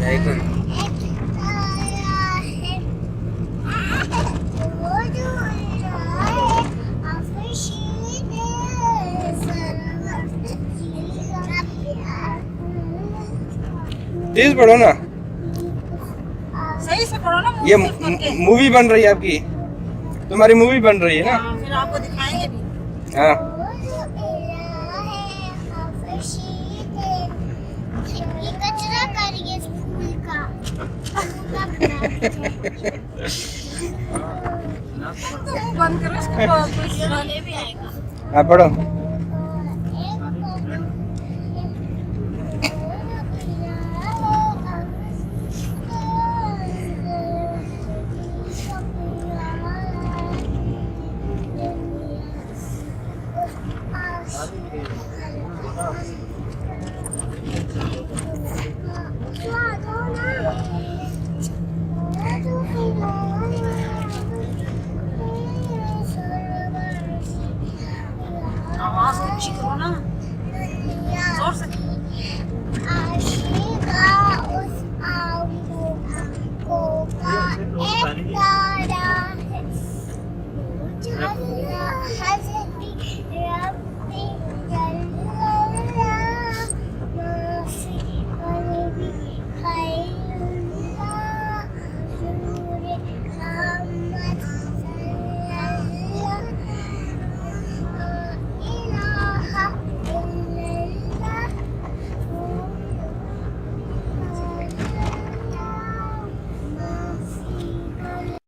ऐकून तेज पढ़ो ना, सही से पढ़ो ना। ये मूवी बन रही है आपकी, तुम्हारी मूवी बन रही है ना। फिर आपको दिखाएंगे भी। हाँ ये कचरा कर रही है फूल का। बंद करो इसको, भी आएगा। हाँ पढ़ो।